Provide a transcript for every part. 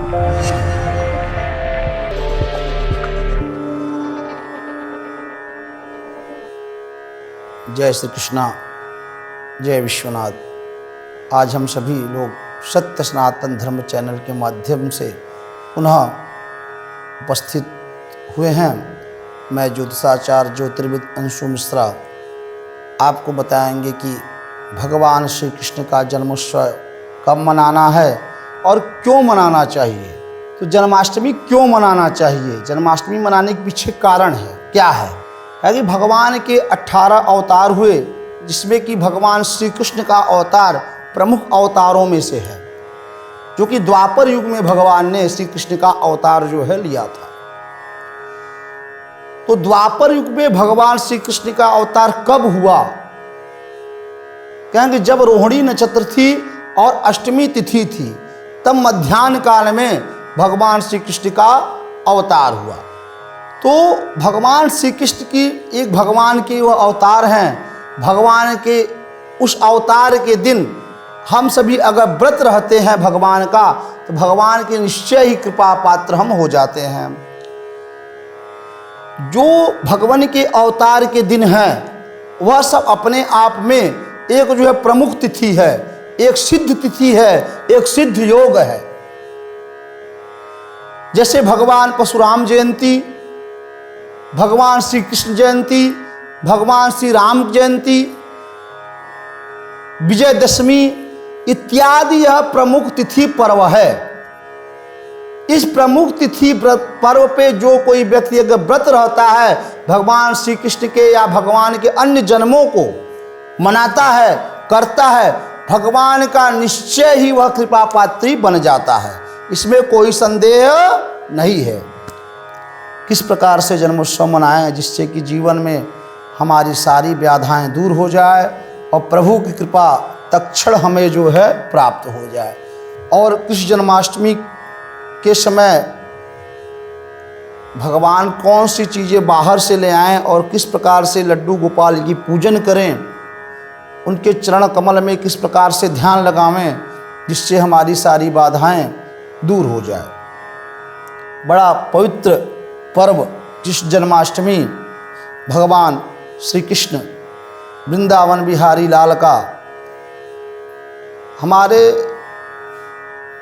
जय श्री कृष्णा, जय विश्वनाथ। आज हम सभी लोग सत्य सनातन धर्म चैनल के माध्यम से पुनः उपस्थित हुए हैं। मैं ज्योतिषाचार्य ज्योतिर्विद अंशु मिश्रा आपको बताएंगे कि भगवान श्री कृष्ण का जन्मोत्सव कब मनाना है और क्यों मनाना चाहिए। तो जन्माष्टमी क्यों मनाना चाहिए, जन्माष्टमी मनाने के पीछे कारण है क्या है। कि भगवान के 18 अवतार हुए, जिसमें कि भगवान श्री कृष्ण का अवतार प्रमुख अवतारों में से है, जो कि द्वापर युग में भगवान ने श्री कृष्ण का अवतार जो है लिया था। तो द्वापर युग में भगवान श्री कृष्ण का अवतार कब हुआ, कहेंगे जब रोहिणी नक्षत्र थी और अष्टमी तिथि थी, तब मध्याह्न काल में भगवान श्री कृष्ण का अवतार हुआ। तो भगवान श्री कृष्ण की एक भगवान के वह अवतार हैं। भगवान के उस अवतार के दिन हम सभी अगर व्रत रहते हैं भगवान का, तो भगवान के निश्चय ही कृपा पात्र हम हो जाते हैं। जो भगवान के अवतार के दिन हैं वह सब अपने आप में एक जो है प्रमुख तिथि है, एक सिद्ध तिथि है, एक सिद्ध योग है। जैसे भगवान परशुराम जयंती, भगवान श्री कृष्ण जयंती, भगवान श्री राम जयंती, विजयदशमी इत्यादि यह प्रमुख तिथि पर्व है। इस प्रमुख तिथि पर्व पे जो कोई व्यक्ति अगर व्रत रहता है, भगवान श्री कृष्ण के या भगवान के अन्य जन्मों को मनाता है, करता है, भगवान का निश्चय ही वह कृपा पात्री बन जाता है। इसमें कोई संदेह नहीं है। किस प्रकार से जन्मोत्सव मनाएं जिससे कि जीवन में हमारी सारी व्याधाएं दूर हो जाए और प्रभु की कृपा तत्क्षण हमें जो है प्राप्त हो जाए। और कृष्ण जन्माष्टमी के समय भगवान कौन सी चीज़ें बाहर से ले आएं और किस प्रकार से लड्डू गोपाल की पूजन करें, उनके चरण कमल में किस प्रकार से ध्यान लगावें जिससे हमारी सारी बाधाएं दूर हो जाए। बड़ा पवित्र पर्व कृष्ण जन्माष्टमी भगवान श्री कृष्ण वृंदावन बिहारी लाल का हमारे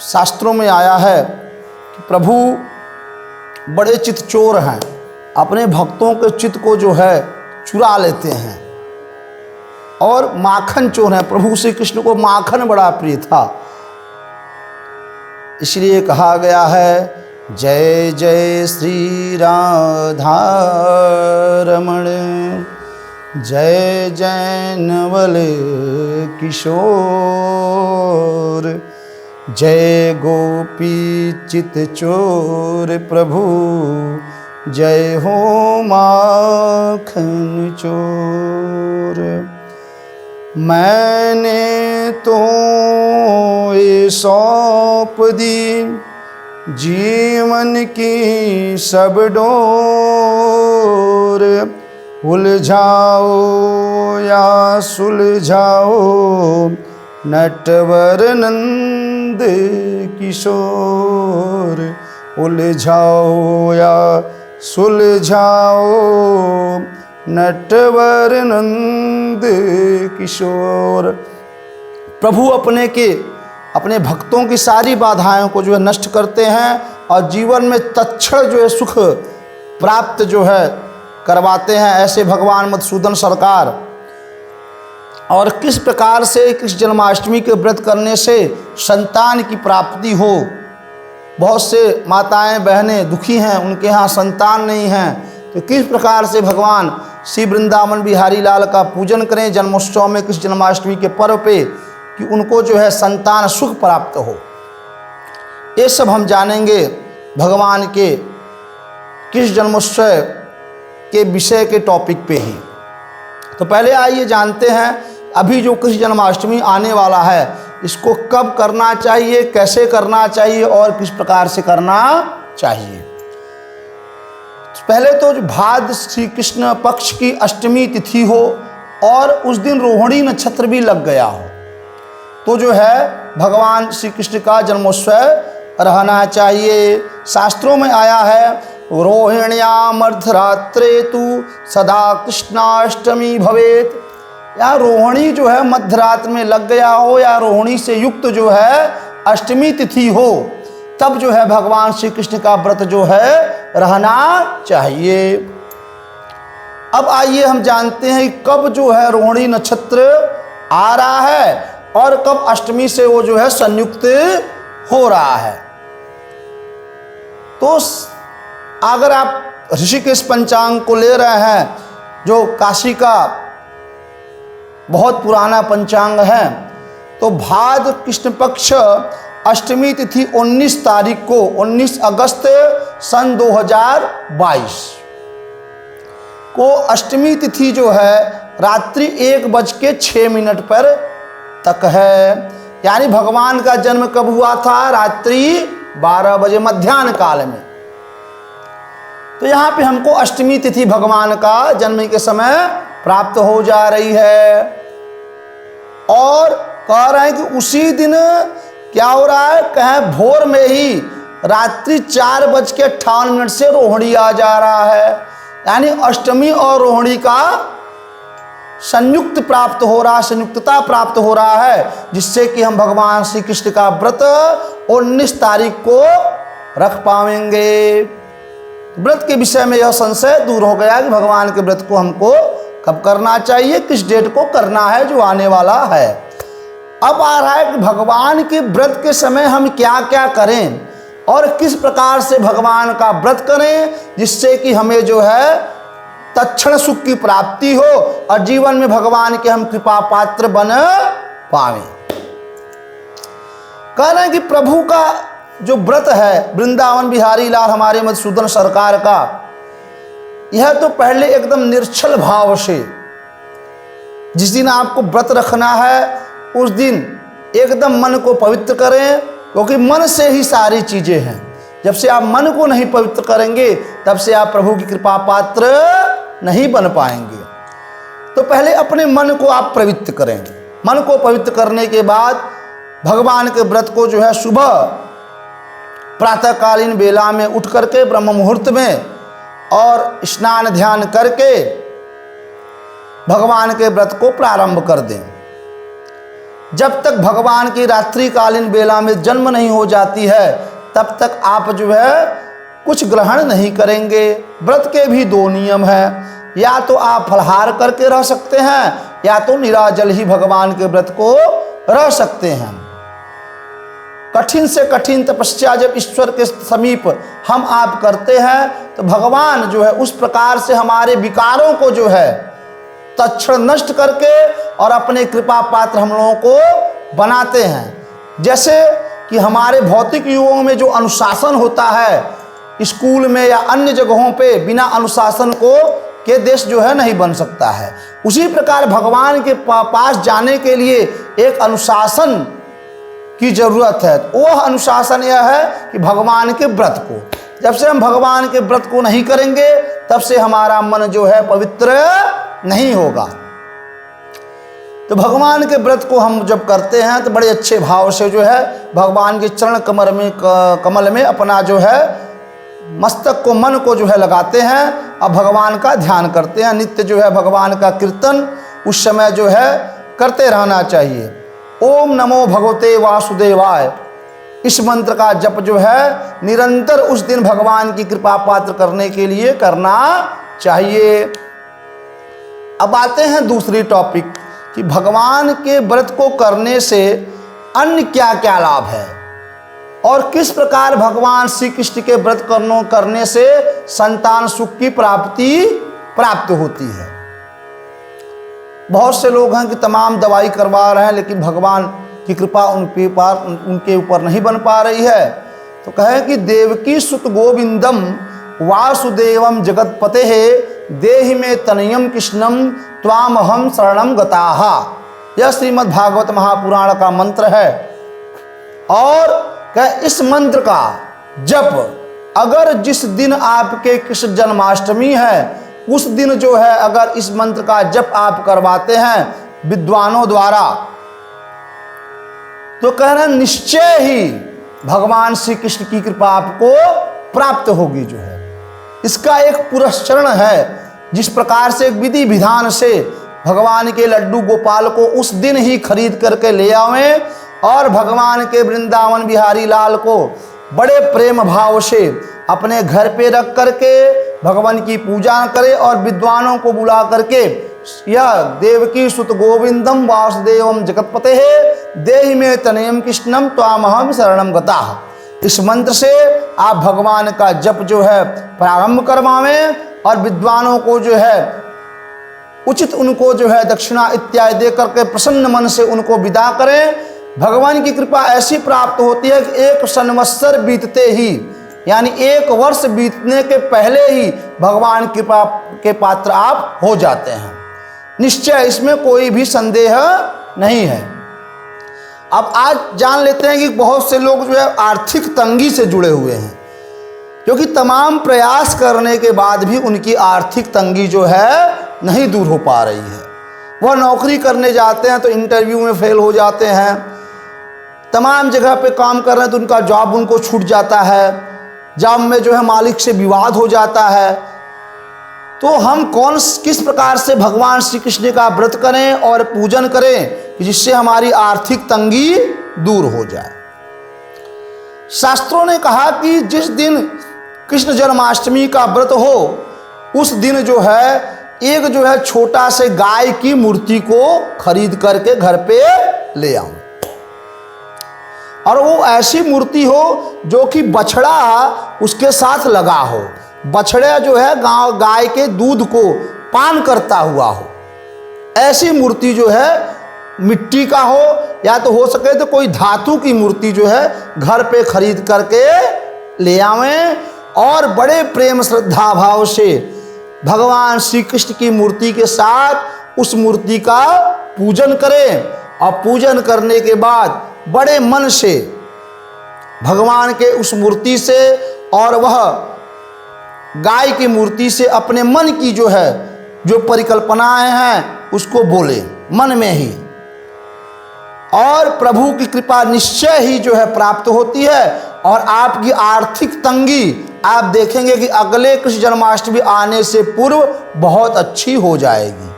शास्त्रों में आया है कि प्रभु बड़े चित चोर हैं, अपने भक्तों के चित्त को जो है चुरा लेते हैं और माखन चोर हैं। प्रभु श्री कृष्ण को माखन बड़ा प्रिय था, इसलिए कहा गया है जय जय श्री राधा रमण, जय जय नवल किशोर, जय गोपी चित चोर प्रभु, जय हो माखन चोर। मैंने तो ये सौंप दी जीवन की सब डोर, उलझाओ या सुलझाओ नटवर नंद किशोर, उलझाओ या सुलझाओ नटवर नंद किशोर। प्रभु अपने भक्तों की सारी बाधाओं को जो है नष्ट करते हैं और जीवन में तत्क्षण जो है सुख प्राप्त जो है करवाते हैं। ऐसे भगवान मधुसूदन सरकार। और किस प्रकार से कृष्ण जन्माष्टमी के व्रत करने से संतान की प्राप्ति हो। बहुत से माताएं बहनें दुखी हैं, उनके यहाँ संतान नहीं हैं, तो किस प्रकार से भगवान श्री वृंदावन बिहारी लाल का पूजन करें जन्मोत्सव में कृष्ण जन्माष्टमी के पर्व पे, कि उनको जो है संतान सुख प्राप्त हो। ये सब हम जानेंगे भगवान के कृष्ण जन्मोत्सव के विषय के टॉपिक पे ही। तो पहले आइए जानते हैं अभी जो कृष्ण जन्माष्टमी आने वाला है, इसको कब करना चाहिए, कैसे करना चाहिए और किस प्रकार से करना चाहिए। पहले तो भाद्र श्री कृष्ण पक्ष की अष्टमी तिथि हो और उस दिन रोहिणी नक्षत्र भी लग गया हो, तो जो है भगवान श्री कृष्ण का जन्मोत्सव रहना चाहिए। शास्त्रों में आया है, रोहिण्याम अर्धरात्रे तु सदा कृष्णाष्टमी भवेत। या रोहिणी जो है मध्य रात्र में लग गया हो या रोहिणी से युक्त जो है अष्टमी तिथि हो, तब जो है भगवान श्री कृष्ण का व्रत जो है रहना चाहिए। अब आइए हम जानते हैं कि कब जो है रोहिणी नक्षत्र आ रहा है और कब अष्टमी से वो जो है संयुक्त हो रहा है। तो अगर आप ऋषिकेश पंचांग को ले रहे हैं, जो काशी का बहुत पुराना पंचांग है, तो भाद्र कृष्ण पक्ष अष्टमी तिथि 19 तारीख को 19 अगस्त सन 2022 को अष्टमी तिथि जो है रात्रि 1:06 पर तक है। यानी भगवान का जन्म कब हुआ था? रात्रि 12 बजे मध्याह्न काल में। तो यहाँ पे हमको अष्टमी तिथि भगवान का जन्म के समय प्राप्त हो जा रही है। और कह रहे हैं कि उसी दिन क्या हो रहा है, कहें भोर में ही रात्रि 4:58 से रोहिणी आ जा रहा है। यानी अष्टमी और रोहिणी का संयुक्त प्राप्त हो रहा, संयुक्तता प्राप्त हो रहा है, जिससे कि हम भगवान श्री कृष्ण का व्रत 19 तारीख को रख पाएंगे। व्रत के विषय में यह संशय दूर हो गया कि भगवान के व्रत को हमको कब करना चाहिए, किस डेट को करना है जो आने वाला है। अब आ रहा है कि भगवान के व्रत के समय हम क्या क्या करें और किस प्रकार से भगवान का व्रत करें, जिससे कि हमें जो है तत्क्षण सुख की प्राप्ति हो और जीवन में भगवान के हम कृपा पात्र बन पाएं। कह रहे हैं कि प्रभु का जो व्रत है, वृंदावन बिहारी लाल हमारे मधुसूदन सरकार का, यह तो पहले एकदम निर्छल भाव से, जिस दिन आपको व्रत रखना है उस दिन एकदम मन को पवित्र करें, क्योंकि मन से ही सारी चीज़ें हैं। जब से आप मन को नहीं पवित्र करेंगे तब से आप प्रभु की कृपा पात्र नहीं बन पाएंगे। तो पहले अपने मन को आप पवित्र करें। मन को पवित्र करने के बाद भगवान के व्रत को जो है सुबह प्रातःकालीन बेला में उठ करके ब्रह्म मुहूर्त में और स्नान ध्यान करके भगवान के व्रत को प्रारंभ कर दें। जब तक भगवान की रात्रिकालीन बेला में जन्म नहीं हो जाती है तब तक आप जो है कुछ ग्रहण नहीं करेंगे। व्रत के भी 2 नियम हैं, या तो आप फलाहार करके रह सकते हैं या तो निराजल ही भगवान के व्रत को रह सकते हैं। कठिन से कठिन तपस्या जब ईश्वर के समीप हम आप करते हैं तो भगवान जो है उस प्रकार से हमारे विकारों को जो है तत्क्षण नष्ट करके और अपने कृपा पात्र हम लोगों को बनाते हैं। जैसे कि हमारे भौतिक युगों में जो अनुशासन होता है स्कूल में या अन्य जगहों पे, बिना अनुशासन के देश जो है नहीं बन सकता है। उसी प्रकार भगवान के पास जाने के लिए एक अनुशासन की जरूरत है। वह अनुशासन यह है कि भगवान के व्रत को, जब से हम भगवान के व्रत को नहीं करेंगे तब से हमारा मन जो है पवित्र नहीं होगा। तो भगवान के व्रत को हम जब करते हैं तो बड़े अच्छे भाव से जो है भगवान के चरण कमल में अपना जो है मस्तक को, मन को जो है लगाते हैं और भगवान का ध्यान करते हैं। नित्य जो है भगवान का कीर्तन उस समय जो है करते रहना चाहिए। ओम नमो भगवते वासुदेवाय, इस मंत्र का जप जो है निरंतर उस दिन भगवान की कृपा पात्र करने के लिए करना चाहिए। अब आते हैं दूसरी टॉपिक कि भगवान के व्रत को करने से अन्य क्या क्या लाभ है और किस प्रकार भगवान श्री कृष्ण के व्रत करने से संतान सुख की प्राप्त होती है। बहुत से लोग हैं कि तमाम दवाई करवा रहे हैं लेकिन भगवान की कृपा उनके ऊपर नहीं बन पा रही है। तो कहे कि देवकी सुत गोविंदम वासुदेवम जगतपते देहि में तनयम कृष्णम त्वामहम शरणम गताहा। यह श्रीमद् भागवत महापुराण का मंत्र है। और इस मंत्र का जप अगर जिस दिन आपके कृष्ण जन्माष्टमी है उस दिन जो है अगर इस मंत्र का जप आप करवाते हैं विद्वानों द्वारा, तो कह रहे हैं निश्चय ही भगवान श्री कृष्ण की कृपा आपको प्राप्त होगी जो है। इसका एक पुरस्चरण है, जिस प्रकार से विधि विधान से भगवान के लड्डू गोपाल को उस दिन ही खरीद करके ले आवें और भगवान के वृंदावन बिहारी लाल को बड़े प्रेम भाव से अपने घर पे रख करके भगवान की पूजा करें और विद्वानों को बुला करके यह देवकी सुत गोविंदम वासुदेवम जगतपते देहि में तनयम कृष्णम त्वामहम शरणम गताः। इस मंत्र से आप भगवान का जप जो है प्रारंभ करवाएं और विद्वानों को जो है उचित उनको जो है दक्षिणा इत्यादि दे करके प्रसन्न मन से उनको विदा करें। भगवान की कृपा ऐसी प्राप्त होती है कि 1 संवत्सर बीतते ही, यानी 1 वर्ष बीतने के पहले ही भगवान की कृपा के पात्र आप हो जाते हैं। निश्चय, इसमें कोई भी संदेह नहीं है। अब आज जान लेते हैं कि बहुत से लोग जो है आर्थिक तंगी से जुड़े हुए हैं, क्योंकि तमाम प्रयास करने के बाद भी उनकी आर्थिक तंगी जो है नहीं दूर हो पा रही है। वह नौकरी करने जाते हैं तो इंटरव्यू में फेल हो जाते हैं, तमाम जगह पे काम कर रहे हैं तो उनका जॉब उनको छूट जाता है, जॉब में जो है मालिक से विवाद हो जाता है। तो हम किस प्रकार से भगवान श्री कृष्ण का व्रत करें और पूजन करें कि जिससे हमारी आर्थिक तंगी दूर हो जाए। शास्त्रों ने कहा कि जिस दिन कृष्ण जन्माष्टमी का व्रत हो उस दिन जो है एक जो है छोटा से गाय की मूर्ति को खरीद करके घर पे ले आऊं, और वो ऐसी मूर्ति हो जो कि बछड़ा उसके साथ लगा हो, बछड़ा जो है गाय के दूध को पान करता हुआ हो। ऐसी मूर्ति जो है मिट्टी का हो या तो हो सके तो कोई धातु की मूर्ति जो है घर पे खरीद करके ले आवें और बड़े प्रेम श्रद्धा भाव से भगवान श्री कृष्ण की मूर्ति के साथ उस मूर्ति का पूजन करें। और पूजन करने के बाद बड़े मन से भगवान के उस मूर्ति से और वह गाय की मूर्ति से अपने मन की जो है जो परिकल्पनाएं हैं उसको बोले मन में ही, और प्रभु की कृपा निश्चय ही जो है प्राप्त होती है और आपकी आर्थिक तंगी आप देखेंगे कि अगले कृष्ण जन्माष्टमी आने से पूर्व बहुत अच्छी हो जाएगी।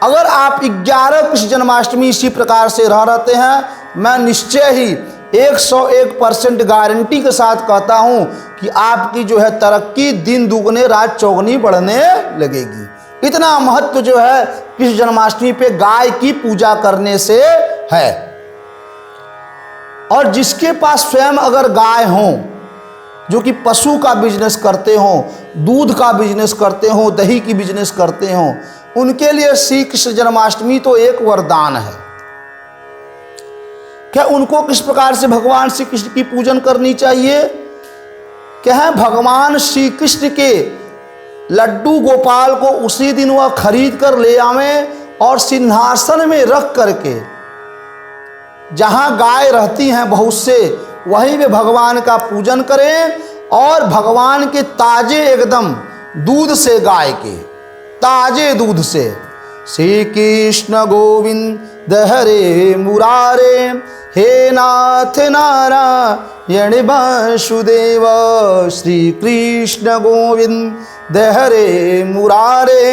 अगर आप 11 कृष्ण जन्माष्टमी इसी प्रकार से रह रहते हैं, मैं निश्चय ही 101% गारंटी के साथ कहता हूं कि आपकी जो है तरक्की दिन दुगने रात चौगुनी बढ़ने लगेगी। इतना महत्व जो है कृष्ण जन्माष्टमी पे गाय की पूजा करने से है। और जिसके पास स्वयं अगर गाय हो, जो कि पशु का बिजनेस करते हो, दूध का बिजनेस करते हो, दही की बिजनेस करते हो, उनके लिए श्री कृष्ण जन्माष्टमी तो एक वरदान है। क्या उनको किस प्रकार से भगवान श्री कृष्ण की पूजन करनी चाहिए? क्या है भगवान श्री कृष्ण के लड्डू गोपाल को उसी दिन वह खरीद कर ले आवें और सिंहासन में रख करके जहां गाय रहती हैं बहुत से वहीं पे भगवान का पूजन करें और भगवान के ताजे एकदम दूध से, गाय के ताजे दूध से, श्री कृष्ण गोविंद हरे मुरारे हे नाथ नारायण वासुदेव, श्री कृष्ण गोविंद हरे मुरारे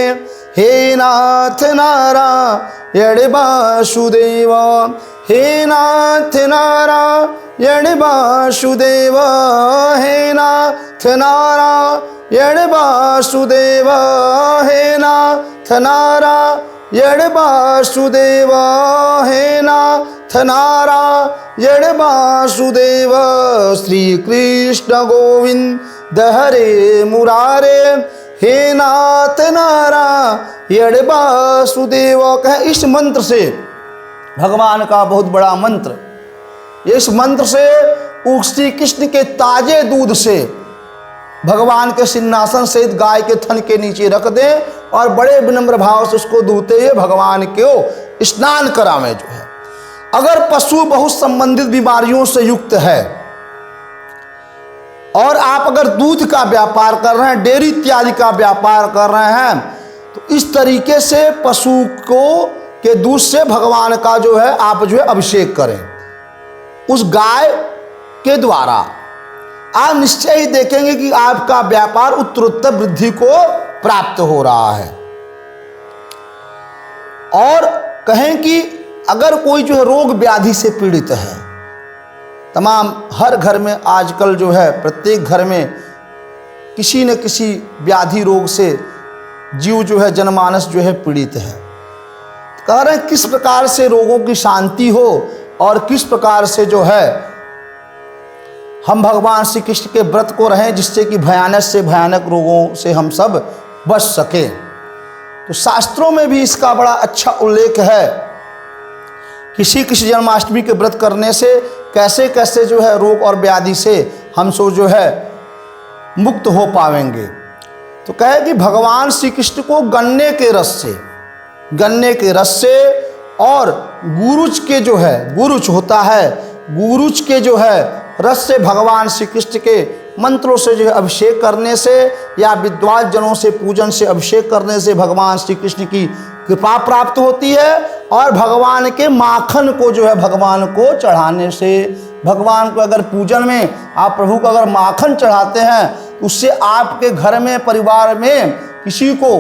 हे नाथ नारायण वासुदेव, हे नाथ नारायण वासुदेव, हे नाथ नारायण वासुदेव, हे नाथ नारायण वासुदेव, हे नाथ नारायण वासुदेव, श्री कृष्ण गोविंद हरे मुरारे हे नाथ नारायण वासुदेव। कह इस मंत्र से, भगवान का बहुत बड़ा मंत्र, इस मंत्र से श्री कृष्ण के ताजे दूध से भगवान के सिंहासन सहित गाय के थन के नीचे रख दें और बड़े विनम्र भाव से उसको दूते हुए भगवान को स्नान करावें जो है। अगर पशु बहुत संबंधित बीमारियों से युक्त है और आप अगर दूध का व्यापार कर रहे हैं, डेयरी इत्यादि का व्यापार कर रहे हैं, तो इस तरीके से पशु को के दूध से भगवान का जो है आप जो है अभिषेक करें। उस गाय के द्वारा आप निश्चय ही देखेंगे कि आपका व्यापार उत्तरोत्तर वृद्धि को प्राप्त हो रहा है। और कहें कि अगर कोई जो है रोग व्याधि से पीड़ित है, तमाम हर घर में आजकल जो है प्रत्येक घर में किसी न किसी व्याधि रोग से जीव जो है जनमानस जो है पीड़ित है। कह रहे हैं किस प्रकार से रोगों की शांति हो और किस प्रकार से जो है हम भगवान श्री कृष्ण के व्रत को रहें, जिससे कि भयानक से भयानक रोगों से हम सब बच सके। तो शास्त्रों में भी इसका बड़ा अच्छा उल्लेख है कि श्री कृष्ण जन्माष्टमी के व्रत करने से कैसे कैसे जो है रोग और व्याधि से हम सब जो है मुक्त हो पाएंगे। तो कहे कि भगवान श्री कृष्ण को गन्ने के रस से और गुरुच के जो है गुरुच होता है, गुरुच के जो है रस से भगवान श्री कृष्ण के मंत्रों से जो है अभिषेक करने से या विद्वान जनों से पूजन से अभिषेक करने से भगवान श्री कृष्ण की कृपा प्राप्त होती है। और भगवान के माखन को जो है भगवान को चढ़ाने से, भगवान को अगर पूजन में आप प्रभु को अगर माखन चढ़ाते हैं तो उससे आपके घर में परिवार में किसी को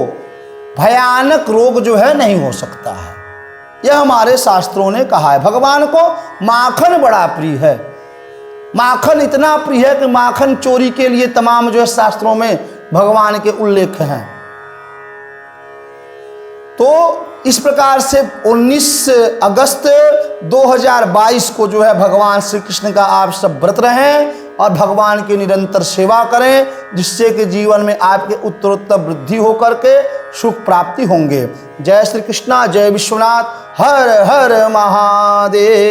भयानक रोग जो है नहीं हो सकता है। यह हमारे शास्त्रों ने कहा है। भगवान को माखन बड़ा प्रिय है, माखन इतना प्रिय है कि माखन चोरी के लिए तमाम जो है शास्त्रों में भगवान के उल्लेख हैं। तो इस प्रकार से 19 अगस्त 2022 को जो है भगवान श्री कृष्ण का आप सब व्रत रहें और भगवान की निरंतर सेवा करें, जिससे कि जीवन में आपके उत्तरोत्तर वृद्धि होकर के सुख प्राप्ति होंगे। जय श्री कृष्णा, जय विश्वनाथ, हर हर महादेव।